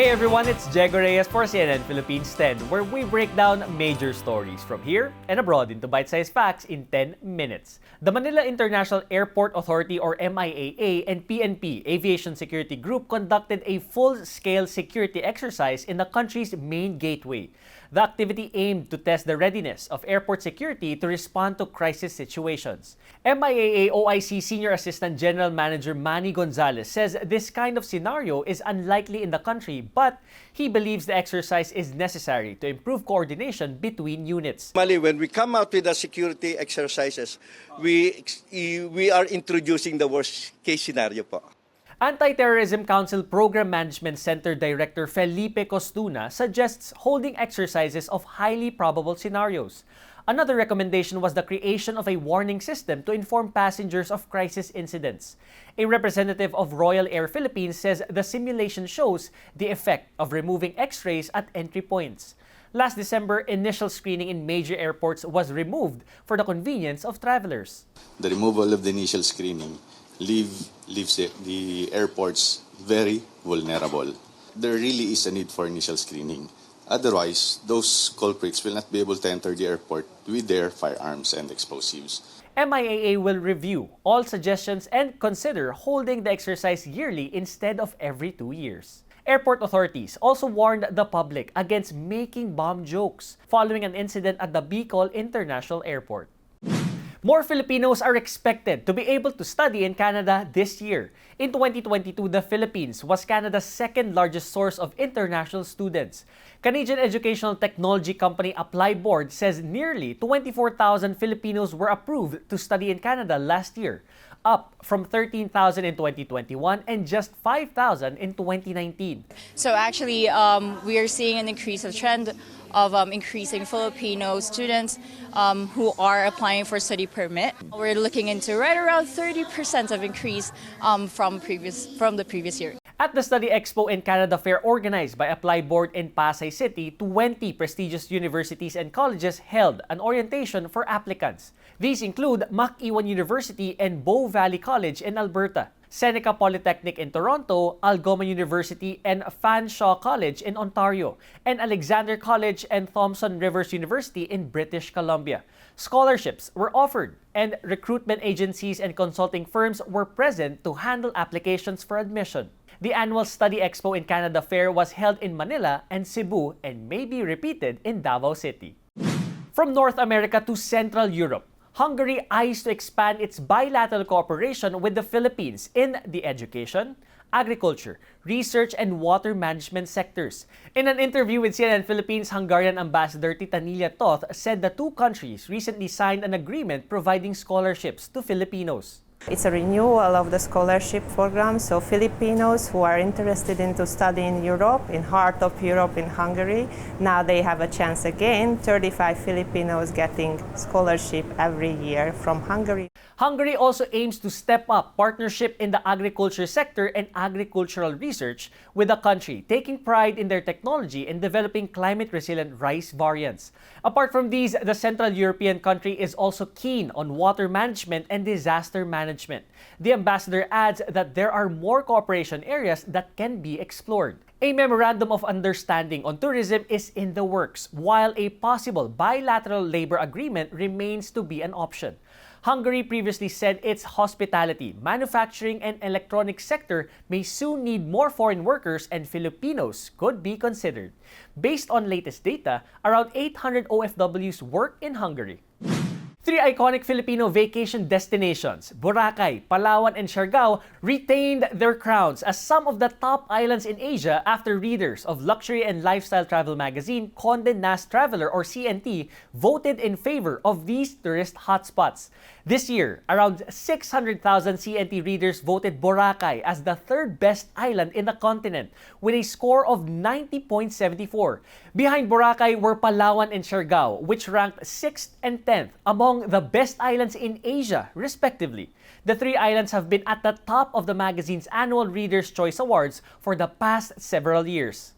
Hey everyone, it's Diego Reyes for CNN Philippines 10, where we break down major stories from here and abroad into bite-sized facts in 10 minutes. The Manila International Airport Authority or MIAA and PNP Aviation Security Group conducted a full-scale security exercise in the country's main gateway. The activity aimed to test the readiness of airport security to respond to crisis situations. MIAA OIC Senior Assistant General Manager Manny Gonzalez says this kind of scenario is unlikely in the country, but he believes the exercise is necessary to improve coordination between units. When we come out with the security exercises, we are introducing the worst case scenario po. Anti-Terrorism Council Program Management Center Director Felipe Costuna suggests holding exercises of highly probable scenarios. Another recommendation was the creation of a warning system to inform passengers of crisis incidents. A representative of Royal Air Philippines says the simulation shows the effect of removing X-rays at entry points. Last December, initial screening in major airports was removed for the convenience of travelers. The removal of the initial screening leaves the airports very vulnerable. There really is a need for initial screening. Otherwise, those culprits will not be able to enter the airport with their firearms and explosives. MIAA will review all suggestions and consider holding the exercise yearly instead of every 2 years. Airport authorities also warned the public against making bomb jokes following an incident at the Bicol International Airport. More Filipinos are expected to be able to study in Canada this year. In 2022, the Philippines was Canada's second-largest source of international students. Canadian educational technology company Apply Board says nearly 24,000 Filipinos were approved to study in Canada last year, up from 13,000 in 2021 and just 5,000 in 2019. So actually, we are seeing an increase of trend of increasing Filipino students who are applying for study permit. We're looking into right around 30% of increase from the previous year. At the Study Expo and Canada Fair organized by Apply Board in Pasay City, 20 prestigious universities and colleges held an orientation for applicants. These include MacEwan University and Bow Valley College in Alberta, Seneca Polytechnic in Toronto, Algoma University and Fanshawe College in Ontario, and Alexander College and Thompson Rivers University in British Columbia. Scholarships were offered, and recruitment agencies and consulting firms were present to handle applications for admission. The annual Study Expo in Canada Fair was held in Manila and Cebu and may be repeated in Davao City. From North America to Central Europe, Hungary eyes to expand its bilateral cooperation with the Philippines in the education, agriculture, research, and water management sectors. In an interview with CNN Philippines, Hungarian Ambassador Titanilia Toth said the two countries recently signed an agreement providing scholarships to Filipinos. It's a renewal of the scholarship program, so Filipinos who are interested into studying in Europe, in heart of Europe in Hungary, now they have a chance again, 35 Filipinos getting scholarship every year from Hungary. Hungary also aims to step up partnership in the agriculture sector and agricultural research with the country, taking pride in their technology in developing climate-resilient rice variants. Apart from these, the Central European country is also keen on water management and disaster management. The ambassador adds that there are more cooperation areas that can be explored. A memorandum of understanding on tourism is in the works, while a possible bilateral labor agreement remains to be an option. Hungary previously said its hospitality, manufacturing, and electronics sector may soon need more foreign workers and Filipinos could be considered. Based on latest data, around 800 OFWs work in Hungary. Three iconic Filipino vacation destinations, Boracay, Palawan, and Siargao, retained their crowns as some of the top islands in Asia after readers of luxury and lifestyle travel magazine Condé Nast Traveler or CNT voted in favor of these tourist hotspots. This year, around 600,000 CNT readers voted Boracay as the third best island in the continent with a score of 90.74. Behind Boracay were Palawan and Siargao, which ranked 6th and 10th among the best islands in Asia, respectively. The three islands have been at the top of the magazine's annual Reader's Choice Awards for the past several years.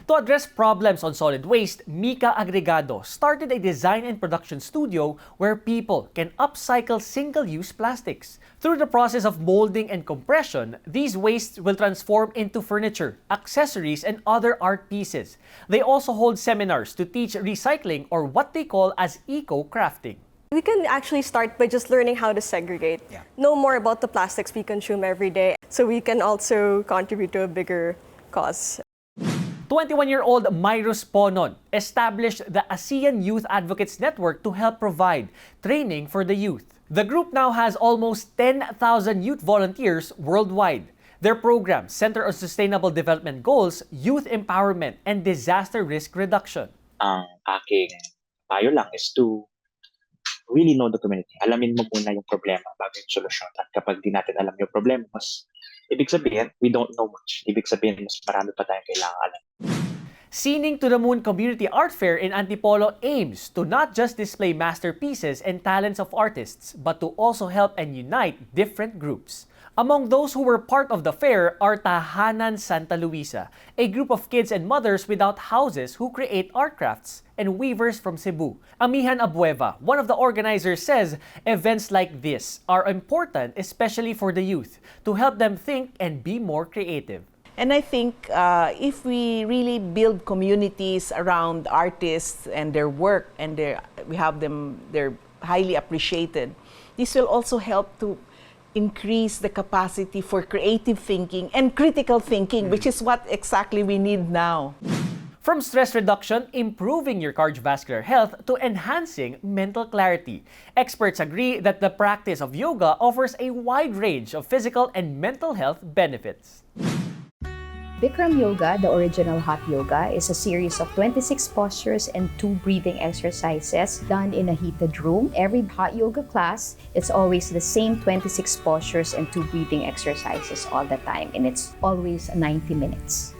To address problems on solid waste, Mika Agregado started a design and production studio where people can upcycle single-use plastics. Through the process of molding and compression, these wastes will transform into furniture, accessories, and other art pieces. They also hold seminars to teach recycling, or what they call as eco-crafting. We can actually start by just learning how to segregate, know more about the plastics we consume every day, so we can also contribute to a bigger cause. 21-year-old Myrus Ponon established the ASEAN Youth Advocates Network to help provide training for the youth. The group now has almost 10,000 youth volunteers worldwide. Their programs center on sustainable development goals, youth empowerment, and disaster risk reduction. Ang aking payo lang is to really know the community. Alamin mo muna yung problema bago yung solusyon. At kapag di natin alam yung problema, mas ibig sabihin, we don't know much. Ibig sabihin, mas marami pa tayong kailangan alam. Singing to the Moon Community Art Fair in Antipolo aims to not just display masterpieces and talents of artists, but to also help and unite different groups. Among those who were part of the fair are Tahanan Santa Luisa, a group of kids and mothers without houses who create art crafts, and weavers from Cebu. Amihan Abueva, one of the organizers, says events like this are important, especially for the youth, to help them think and be more creative. And I think if we really build communities around artists and their work, and we have them, they're highly appreciated, this will also help to increase the capacity for creative thinking and critical thinking, which is what exactly we need now. From stress reduction, improving your cardiovascular health, to enhancing mental clarity, experts agree that the practice of yoga offers a wide range of physical and mental health benefits. Bikram Yoga, the original hot yoga, is a series of 26 postures and 2 breathing exercises done in a heated room. Every hot yoga class, it's always the same 26 postures and 2 breathing exercises all the time, and it's always 90 minutes.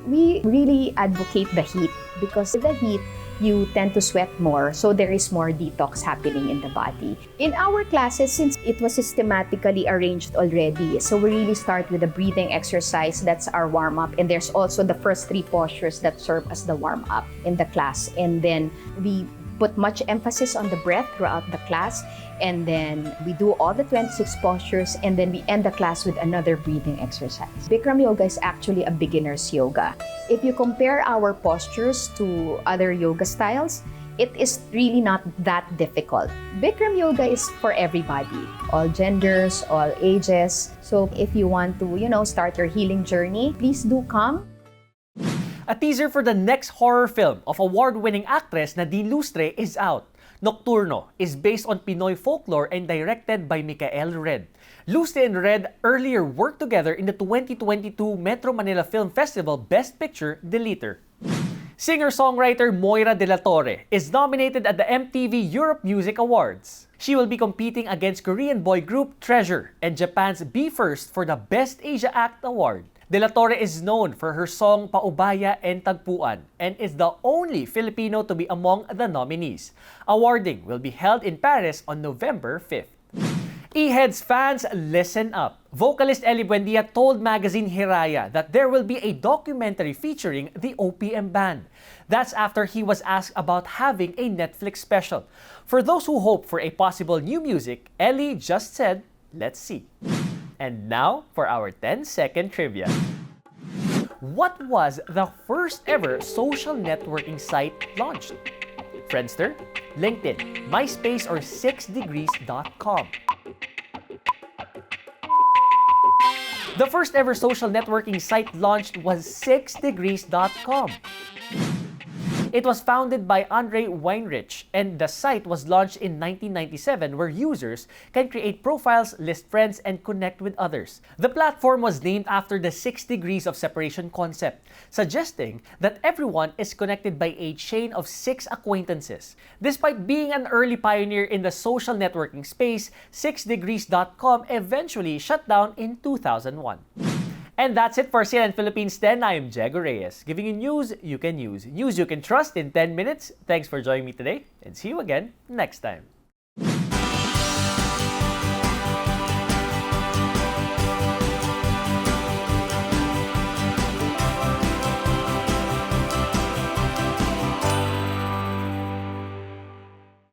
We really advocate the heat because with the heat, you tend to sweat more, so there is more detox happening in the body. In our classes, since it was systematically arranged already, so we really start with a breathing exercise, that's our warm-up, and there's also the first 3 postures that serve as the warm-up in the class. And then we put much emphasis on the breath throughout the class, and then we do all the 26 postures, and then we end the class with another breathing exercise. Bikram Yoga is actually a beginner's yoga. If you compare our postures to other yoga styles, it is really not that difficult. Bikram Yoga is for everybody, all genders, all ages. So if you want to, start your healing journey, please do come. A teaser for the next horror film of award-winning actress Nadine Lustre is out. Nocturno is based on Pinoy folklore and directed by Michael Red. Lustre and Red earlier worked together in the 2022 Metro Manila Film Festival Best Picture, The Leader. Singer-songwriter Moira De La Torre is nominated at the MTV Europe Music Awards. She will be competing against Korean boy group Treasure and Japan's Be First for the Best Asia Act Award. De La Torre is known for her song Paubaya and Tagpuan and is the only Filipino to be among the nominees. Awarding will be held in Paris on November 5th. E-Heads fans, listen up. Vocalist Eli Buendia told magazine Hiraya that there will be a documentary featuring the OPM band. That's after he was asked about having a Netflix special. For those who hope for a possible new music, Eli just said, "Let's see." And now for our 10-second trivia. What was the first ever social networking site launched? Friendster, LinkedIn, MySpace, or 6degrees.com? The first ever social networking site launched was 6degrees.com. It was founded by Andre Weinrich, and the site was launched in 1997, where users can create profiles, list friends, and connect with others. The platform was named after the 6 degrees of separation concept, suggesting that everyone is connected by a chain of 6 acquaintances. Despite being an early pioneer in the social networking space, 6degrees.com eventually shut down in 2001. And that's it for CNN Philippines 10. I am Jego Reyes, giving you news you can use. News you can trust in 10 minutes. Thanks for joining me today, and see you again next time.